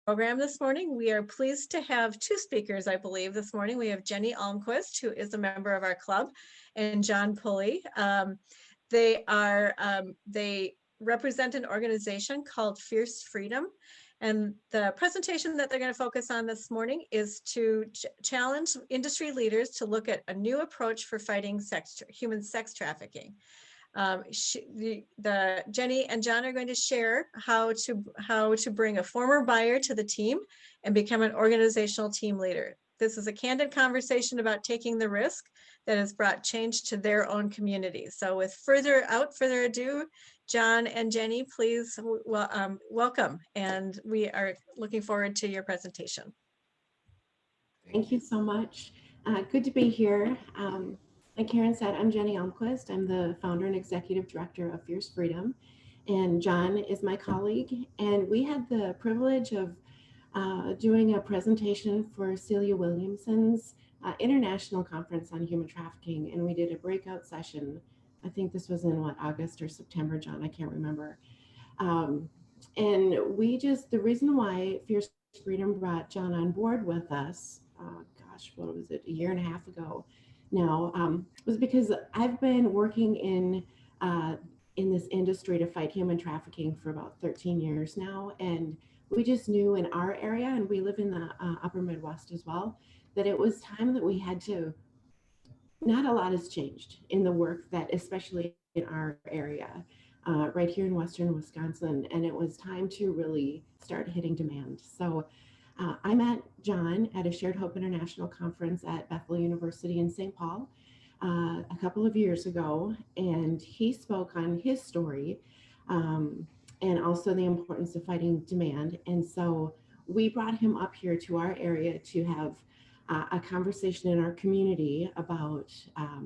program this morning. We are pleased to have two speakers, I believe, this morning. We have Jenny Almquist, who is a member of our club, and John Pulley. They represent an organization called Fierce Freedom. And the presentation that they're going to focus on this morning is to challenge industry leaders to look at a new approach for fighting human sex trafficking. Jenny and John are going to share how to bring a former buyer to the team and become an organizational team leader. This is a candid conversation about taking the risk that has brought change to their own communities. So without further ado, John and Jenny, please welcome. And we are looking forward to your presentation. Thank you so much. Good to be here. Like Karen said, I'm Jenny Almquist. I'm the founder and executive director of Fierce Freedom. And John is my colleague. And we had the privilege of doing a presentation for Celia Williamson's International Conference on Human Trafficking. And we did a breakout session. I think this was in August or September, John, I can't remember. And the reason why Fierce Freedom brought John on board with us, what was it, a year and a half ago now, was because I've been working in this industry to fight human trafficking for about 13 years now. And we just knew in our area, and we live in the upper Midwest as well, that it was time that we had to, not a lot has changed in the work that, especially in our area, right here in Western Wisconsin, and it was time to really start hitting demand. So I met John at a Shared Hope International conference at Bethel University in St. Paul a couple of years ago, and he spoke on his story and also the importance of fighting demand. And so we brought him up here to our area to have a conversation in our community about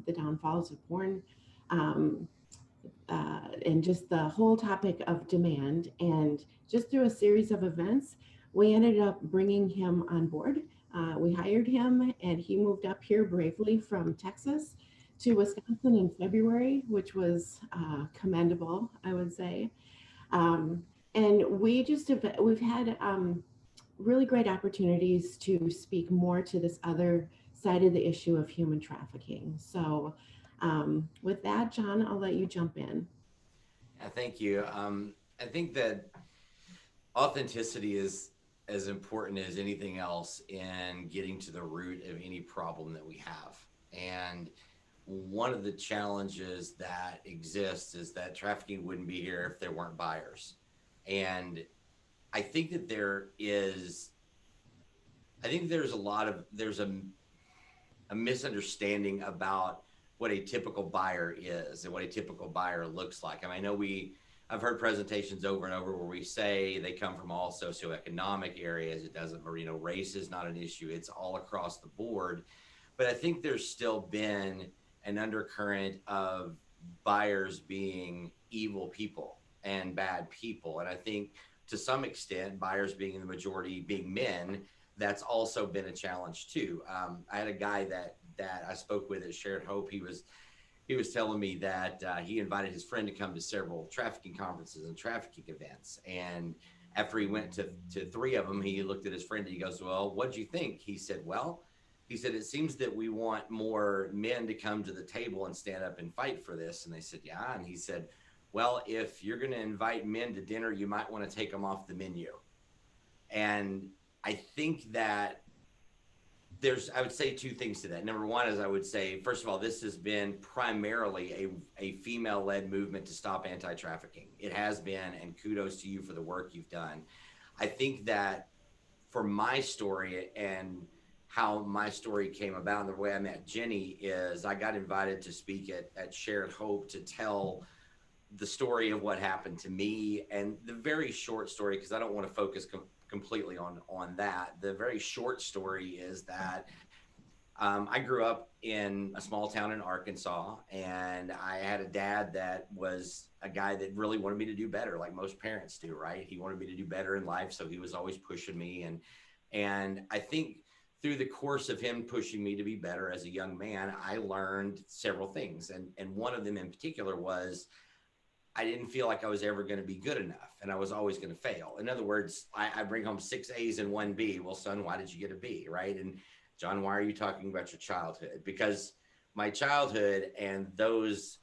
the downfalls of porn and just the whole topic of demand. And just through a series of events, we ended up bringing him on board. We hired him, and he moved up here bravely from Texas to Wisconsin in February, which was commendable, I would say. And we've had really great opportunities to speak more to this other side of the issue of human trafficking. So with that, John, I'll let you jump in. Yeah, thank you. I think that authenticity is as important as anything else in getting to the root of any problem that we have. And one of the challenges that exists is that trafficking wouldn't be here if there weren't buyers. And I think that there's a misunderstanding about what a typical buyer is and what a typical buyer looks like. I mean, I've heard presentations over and over where we say they come from all socioeconomic areas. It doesn't, race is not an issue. It's all across the board. But I think there's still been an undercurrent of buyers being evil people and bad people. And I think to some extent, buyers being in the majority, being men, that's also been a challenge too. I had a guy that I spoke with at Shared Hope. He was telling me that he invited his friend to come to several trafficking conferences and trafficking events. And after he went to 3 of them, he looked at his friend and he goes, "Well, what'd you think?" He said, "It seems that we want more men to come to the table and stand up and fight for this." And they said, "Yeah." And he said, "Well, if you're going to invite men to dinner, you might want to take them off the menu." And I think that I would say 2 things to that. Number one is I would say, first of all, this has been primarily a female-led movement to stop anti-trafficking. It has been, and kudos to you for the work you've done. I think that for my story and how my story came about and the way I met Jenny is I got invited to speak at Shared Hope to tell the story of what happened to me. And the very short story, because I don't want to focus completely on that. The very short story is that I grew up in a small town in Arkansas, and I had a dad that was a guy that really wanted me to do better, like most parents do, right? He wanted me to do better in life, so he was always pushing me. And I think through the course of him pushing me to be better as a young man, I learned several things. And one of them in particular was I didn't feel like I was ever going to be good enough, and I was always going to fail. In other words, I bring home 6 A's and 1 B. Well, son, why did you get a B, right? And John, why are you talking about your childhood? Because my childhood and those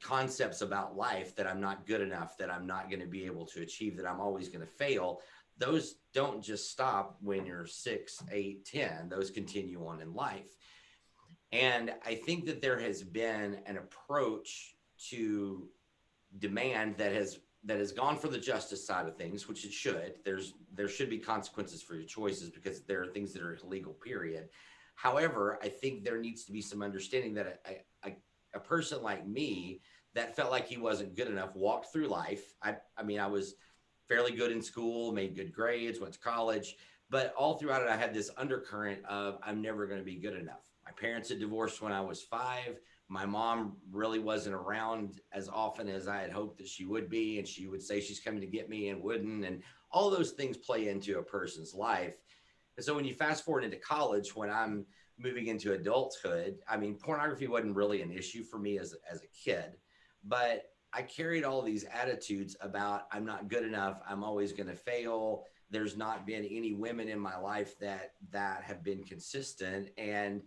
concepts about life, that I'm not good enough, that I'm not going to be able to achieve, that I'm always going to fail, those don't just stop when you're 6, 8, 10. Those continue on in life. And I think that there has been an approach to demand that has gone for the justice side of things, which it should. There should be consequences for your choices, because there are things that are illegal, period. However, I think there needs to be some understanding that a person like me that felt like he wasn't good enough walked through life. I mean, I was fairly good in school, made good grades, went to college, but all throughout it, I had this undercurrent of I'm never going to be good enough. My parents had divorced when I was 5. My mom really wasn't around as often as I had hoped that she would be. And she would say she's coming to get me and wouldn't. And all those things play into a person's life. And so when you fast forward into college, when I'm moving into adulthood, I mean, pornography wasn't really an issue for me as a kid, but I carried all these attitudes about I'm not good enough. I'm always going to fail. There's not been any women in my life that have been consistent. And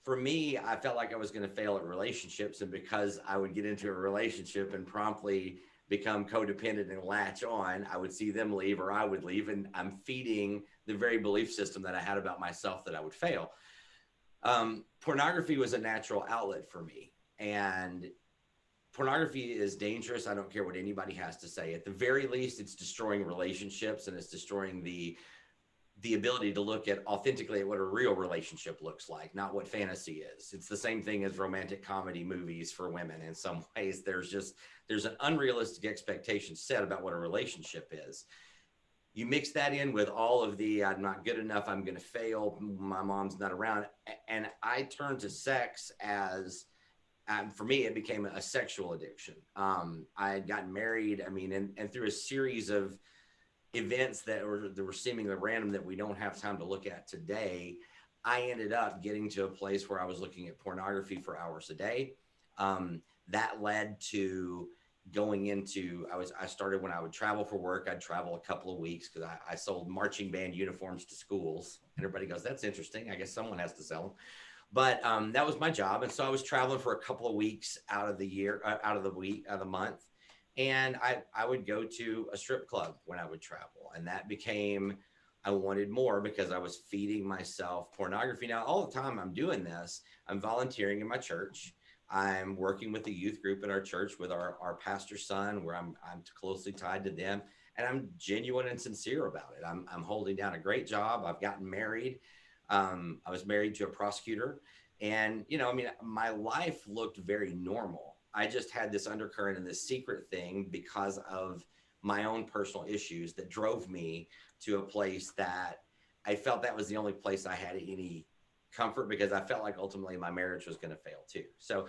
for me, I felt like I was going to fail at relationships. And because I would get into a relationship and promptly become codependent and latch on, I would see them leave or I would leave. And I'm feeding the very belief system that I had about myself that I would fail. Pornography was a natural outlet for me. And pornography is dangerous. I don't care what anybody has to say. At the very least, it's destroying relationships, and it's destroying the ability to look at authentically at what a real relationship looks like, not what fantasy is. It's the same thing as romantic comedy movies for women. In some ways, there's an unrealistic expectation set about what a relationship is. You mix that in with all of the I'm not good enough, I'm going to fail, my mom's not around, and I turned to sex as for me, it became a sexual addiction. I had gotten married. I mean, and through a series of events that were seemingly random that we don't have time to look at today, I ended up getting to a place where I was looking at pornography for hours a day. That led to going into, I started when I would travel for work. I'd travel a couple of weeks because I sold marching band uniforms to schools. And everybody goes, that's interesting. I guess someone has to sell them. But that was my job. And so I was traveling for a couple of weeks out of the year, out of the month. And I would go to a strip club when I would travel. And that became, I wanted more because I was feeding myself pornography. Now, all the time I'm doing this, I'm volunteering in my church. I'm working with the youth group in our church with our pastor's son, where I'm closely tied to them. And I'm genuine and sincere about it. I'm holding down a great job. I've gotten married. I was married to a prosecutor, and, I mean, my life looked very normal. I just had this undercurrent and this secret thing because of my own personal issues that drove me to a place that I felt that was the only place I had any comfort, because I felt like ultimately my marriage was going to fail too. So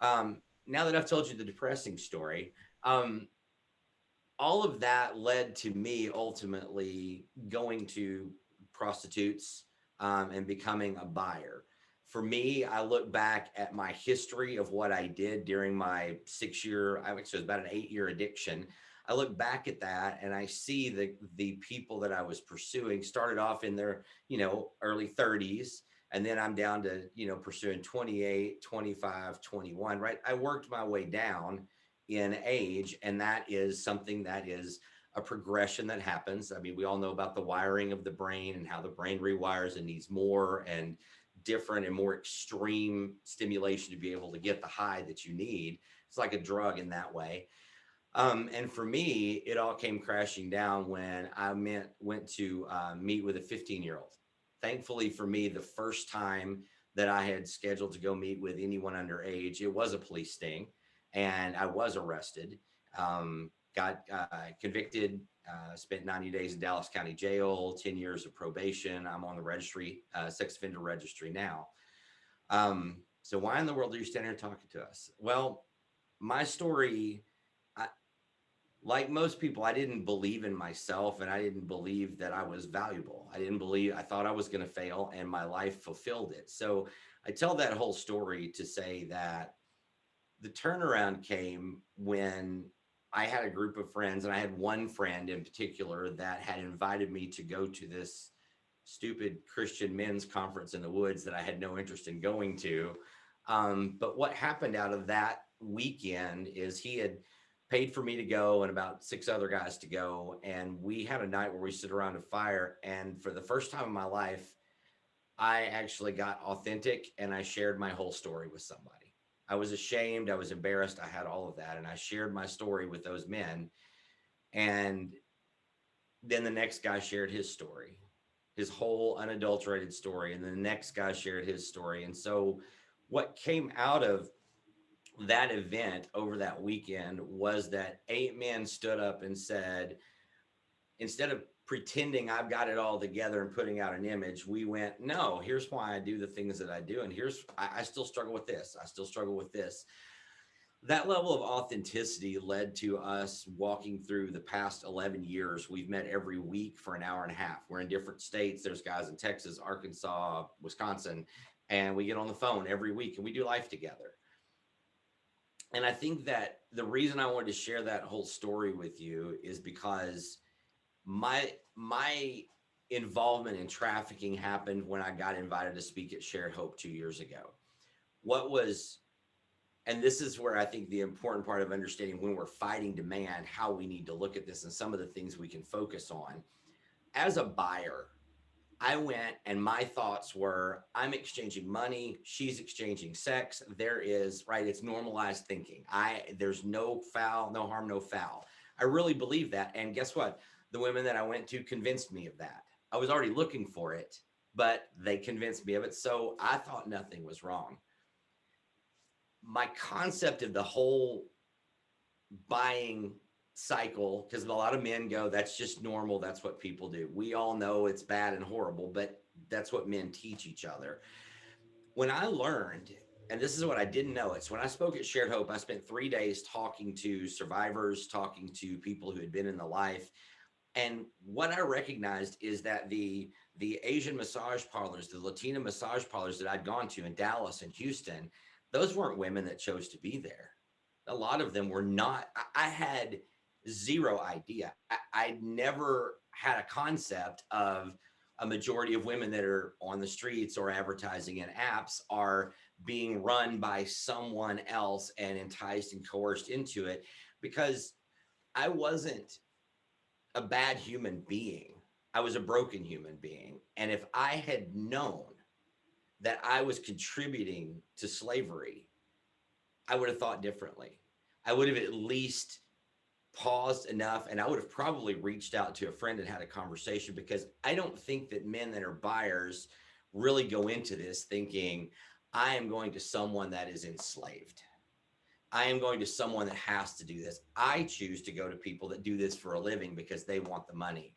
now that I've told you the depressing story, all of that led to me ultimately going to prostitutes and becoming a buyer. For me, I look back at my history of what I did during my 6-year, I would say it was about an 8-year addiction. I look back at that and I see the people that I was pursuing started off in their, early 30s. And then I'm down to, pursuing 28, 25, 21, right? I worked my way down in age. And that is something that is a progression that happens. I mean, we all know about the wiring of the brain and how the brain rewires and needs more and different and more extreme stimulation to be able to get the high that you need. It's like a drug in that way. And for me, it all came crashing down when I went to meet with a 15-year-old. Thankfully for me, the first time that I had scheduled to go meet with anyone underage, it was a police sting, and I was arrested, got convicted, spent 90 days in Dallas County Jail, 10 years of probation. I'm on the registry, sex offender registry now. So why in the world are you standing here talking to us? Well, my story, like most people, I didn't believe in myself, and I didn't believe that I was valuable. I thought I was going to fail, and my life fulfilled it. So I tell that whole story to say that The turnaround came when I had a group of friends, and I had one friend in particular that had invited me to go to this stupid Christian men's conference in the woods that I had no interest in going to. But what happened out of that weekend is he had paid for me to go and about 6 other guys to go. And we had a night where we stood around a fire. And for the first time in my life, I actually got authentic and I shared my whole story with somebody. I was ashamed. I was embarrassed. I had all of that. And I shared my story with those men. And then the next guy shared his story, his whole unadulterated story. And then the next guy shared his story. And so what came out of that event over that weekend was that 8 men stood up and said, instead of pretending I've got it all together and putting out an image, we went, no, here's why I do the things that I do. And I still struggle with this. I still struggle with this. That level of authenticity led to us walking through the past 11 years. We've met every week for an hour and a half. We're in different states. There's guys in Texas, Arkansas, Wisconsin, and we get on the phone every week and we do life together. And I think that the reason I wanted to share that whole story with you is because my involvement in trafficking happened when I got invited to speak at Shared Hope 2 years ago. And this is where I think the important part of understanding when we're fighting demand, how we need to look at this and some of the things we can focus on. As a buyer, I went and my thoughts were, I'm exchanging money, she's exchanging sex. There is, right, it's normalized thinking. There's no foul, no harm, no foul. I really believe that. And guess what? The women that I went to convinced me of that. I was already looking for it, but they convinced me of it. So I thought nothing was wrong. My concept of the whole buying cycle, because a lot of men go, that's just normal. That's what people do. We all know it's bad and horrible, but that's what men teach each other. When I learned, and this is what I didn't know, it's when I spoke at Shared Hope, I spent 3 days talking to survivors, talking to people who had been in the life. And what I recognized is that the Asian massage parlors, the Latina massage parlors that I'd gone to in Dallas and Houston, those weren't women that chose to be there. A lot of them were not. I had zero idea. I never had a concept of a majority of women that are on the streets or advertising in apps are being run by someone else and enticed and coerced into it, because I wasn't a bad human being. I was a broken human being. And if I had known that I was contributing to slavery, I would have thought differently. I would have at least paused enough, and I would have probably reached out to a friend and had a conversation, because I don't think that men that are buyers really go into this thinking, I am going to someone that is enslaved. I am going to someone that has to do this. I choose to go to people that do this for a living because they want the money.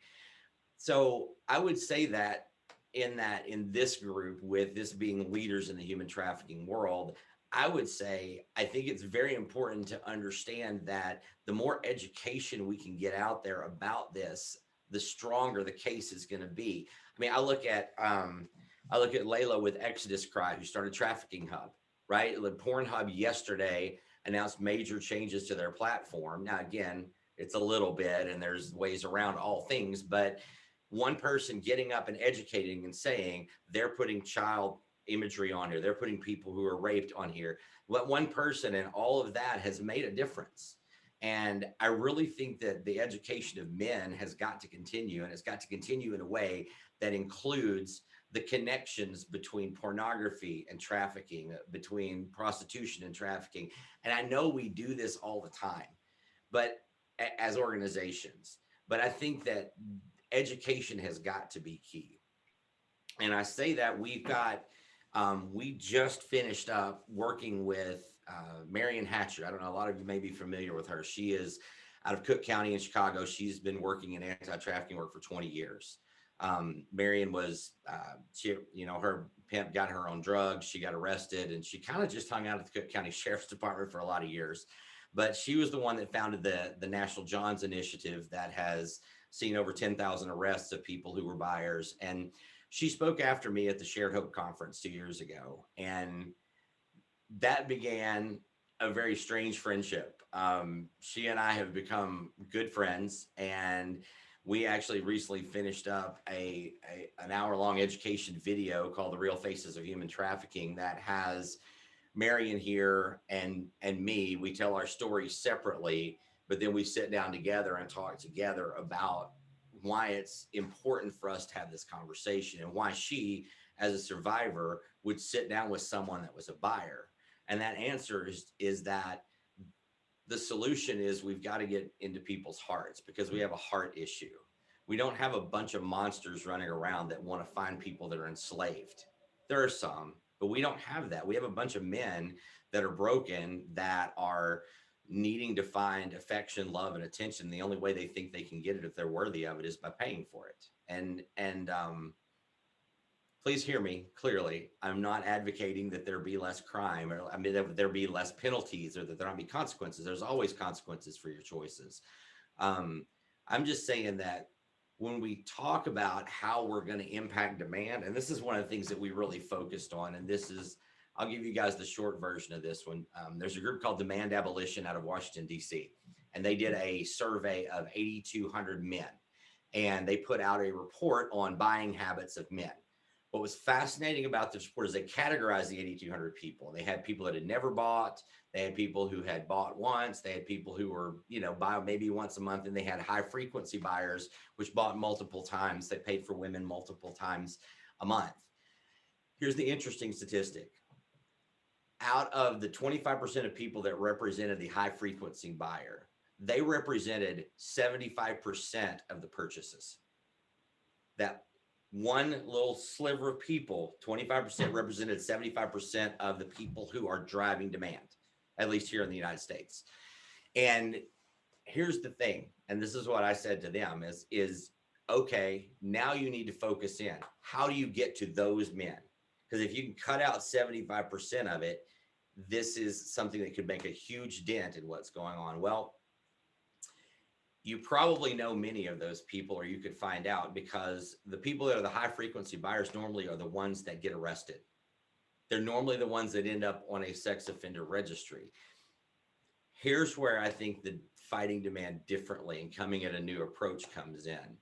So I would say that in this group, with this being leaders in the human trafficking world, I would say, I think it's very important to understand that the more education we can get out there about this, the stronger the case is going to be. I mean, I look at Layla with Exodus Cry, who started Trafficking Hub, right? The Pornhub yesterday announced major changes to their platform. Now, again, it's a little bit, and there's ways around all things, but one person getting up and educating and saying they're putting child imagery on here, they're putting people who are raped on here. What one person and all of that has made a difference. And I really think that the education of men has got to continue, and it's got to continue in a way that includes the connections between pornography and trafficking, between prostitution and trafficking. And I know we do this all the time, but as organizations, but I think that education has got to be key. And I say that we just finished up working with Marion Hatcher. I don't know, a lot of you may be familiar with her. She is out of Cook County in Chicago. She's been working in anti-trafficking work for 20 years. Marion was, her pimp got her on drugs. She got arrested, and she kind of just hung out at the Cook County Sheriff's Department for a lot of years. But she was the one that founded the National Johns Initiative that has seen over 10,000 arrests of people who were buyers. And she spoke after me at the Shared Hope conference 2 years ago. And that began a very strange friendship. She and I have become good friends, and we actually recently finished up an hour-long education video called "The Real Faces of Human Trafficking" that has Marion here and me. We tell our stories separately, but then we sit down together and talk together about why it's important for us to have this conversation and why she, as a survivor, would sit down with someone that was a buyer. And that answer is that the solution is we've got to get into people's hearts because we have a heart issue. We don't have a bunch of monsters running around that want to find people that are enslaved. There are some, but we don't have that. We have a bunch of men that are broken, that are needing to find affection, love, and attention. The only way they think they can get it, if they're worthy of it, is by paying for it. And please hear me clearly. I'm not advocating that there be less crime, or I mean that there be less penalties, or that there not be consequences. There's always consequences for your choices. I'm just saying that when we talk about how we're going to impact demand, and this is one of the things that we really focused on, and this is, I'll give you guys the short version of this one. There's a group called Demand Abolition out of Washington, D.C., and they did a survey of 8,200 men, and they put out a report on buying habits of men. What was fascinating about this report is they categorized the 8,200 people. They had people that had never bought. They had people who had bought once. They had people who were, buy maybe once a month. And they had high frequency buyers, which bought multiple times. They paid for women multiple times a month. Here's the interesting statistic. Out of the 25% of people that represented the high frequency buyer, they represented 75% of the purchases. That one little sliver of people, 25%, represented 75% of the people who are driving demand, at least here in the United States. And here's the thing, and this is what I said to them is okay, now you need to focus in. How do you get to those men? Because if you can cut out 75% of it, this is something that could make a huge dent in what's going on. Well, you probably know many of those people, or you could find out, because the people that are the high frequency buyers normally are the ones that get arrested. They're normally the ones that end up on a sex offender registry. Here's where I think the fighting demand differently and coming at a new approach comes in.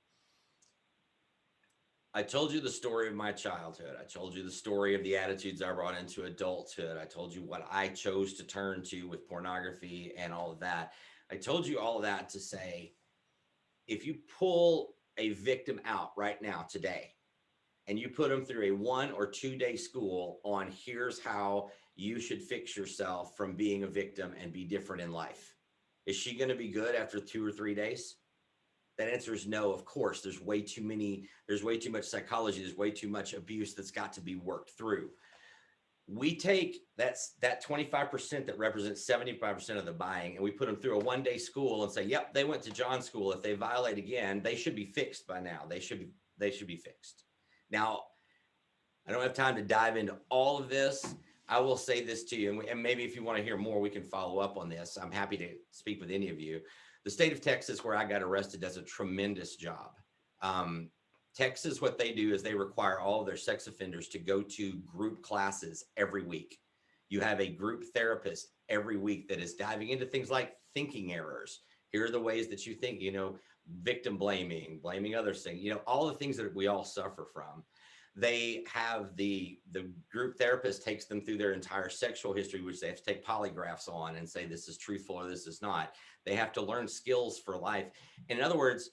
I told you the story of my childhood. I told you the story of the attitudes I brought into adulthood. I told you what I chose to turn to with pornography and all of that. I told you all of that to say, if you pull a victim out right now today, and you put them through a 1 or 2 day school on here's how you should fix yourself from being a victim and be different in life, is she going to be good after 2 or 3 days? That answer is no. Of course, there's way too much psychology. There's way too much abuse that's got to be worked through. We take that 25% that represents 75% of the buying, and we put them through a 1 day school and say, yep, they went to John's school. If they violate again, they should be fixed by now. They should be fixed. Now, I don't have time to dive into all of this. I will say this to you, and maybe if you want to hear more, we can follow up on this. I'm happy to speak with any of you. The state of Texas, where I got arrested, does a tremendous job. Texas, what they do is they require all of their sex offenders to go to group classes every week. You have a group therapist every week that is diving into things like thinking errors. Here are the ways that you think, victim blaming others, all the things that we all suffer from. They have the group therapist takes them through their entire sexual history, which they have to take polygraphs on and say, this is truthful or this is not. They have to learn skills for life. In other words,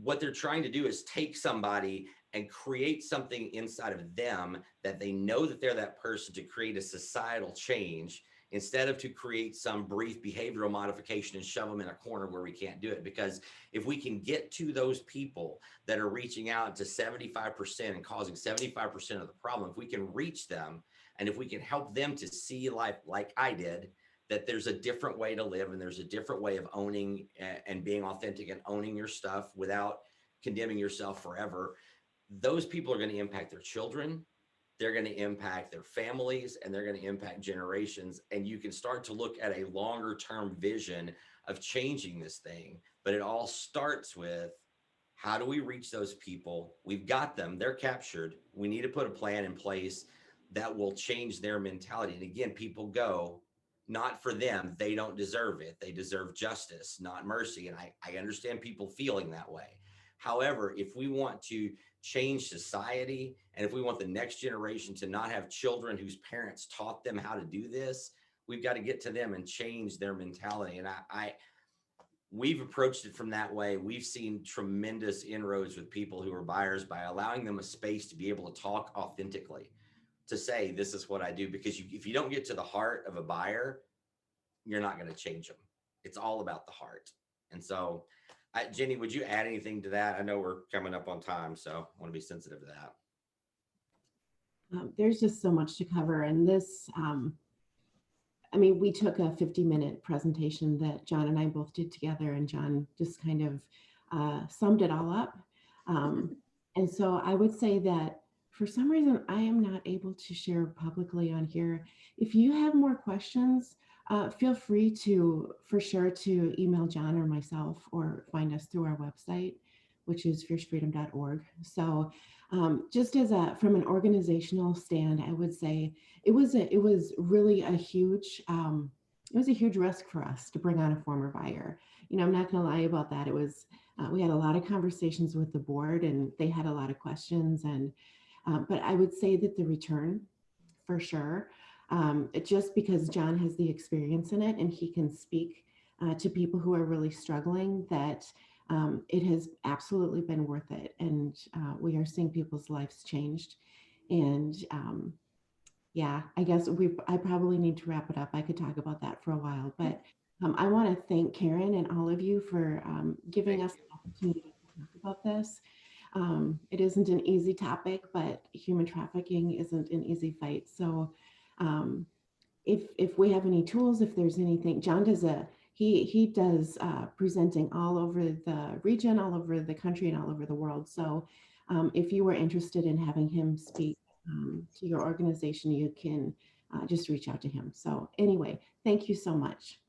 what they're trying to do is take somebody and create something inside of them that they know that they're that person, to create a societal change, instead of to create some brief behavioral modification and shove them in a corner where we can't do it. Because if we can get to those people that are reaching out to 75% and causing 75% of the problem, if we can reach them, and if we can help them to see life like I did, that there's a different way to live, and there's a different way of owning and being authentic and owning your stuff without condemning yourself forever, those people are going to impact their children. They're going to impact their families, and they're going to impact generations. And you can start to look at a longer term vision of changing this thing. But it all starts with, how do we reach those people? We've got them. They're captured. We need to put a plan in place that will change their mentality. And again, people go, not for them. They don't deserve it. They deserve justice, not mercy. And I understand people feeling that way. However, if we want to change society, and if we want the next generation to not have children whose parents taught them how to do this, we've got to get to them and change their mentality. And we've approached it from that way. We've seen tremendous inroads with people who are buyers by allowing them a space to be able to talk authentically, to say, this is what I do. Because if you don't get to the heart of a buyer, you're not going to change them. It's all about the heart. And so, Jenny, would you add anything to that? I know we're coming up on time, so I want to be sensitive to that. There's just so much to cover. And this, I mean, we took a 50-minute presentation that John and I both did together, and John just kind of summed it all up. And so I would say that for some reason, I am not able to share publicly on here. If you have more questions, feel free for sure to email John or myself, or find us through our website, which is fiercefreedom.org. So just from an organizational stand, I would say it was really a huge risk for us to bring on a former buyer. You know, I'm not going to lie about that. It was, we had a lot of conversations with the board, and they had a lot of questions, and but I would say that the return, for sure, just because John has the experience in it and he can speak to people who are really struggling, that it has absolutely been worth it. And we are seeing people's lives changed. And yeah, I guess I probably need to wrap it up. I could talk about that for a while, but I want to thank Karen and all of you for giving us the opportunity to talk about this. It isn't an easy topic, but human trafficking isn't an easy fight. So if we have any tools, if there's anything, John does he does presenting all over the region, all over the country, and all over the world. So if you were interested in having him speak to your organization, you can just reach out to him. So anyway, thank you so much.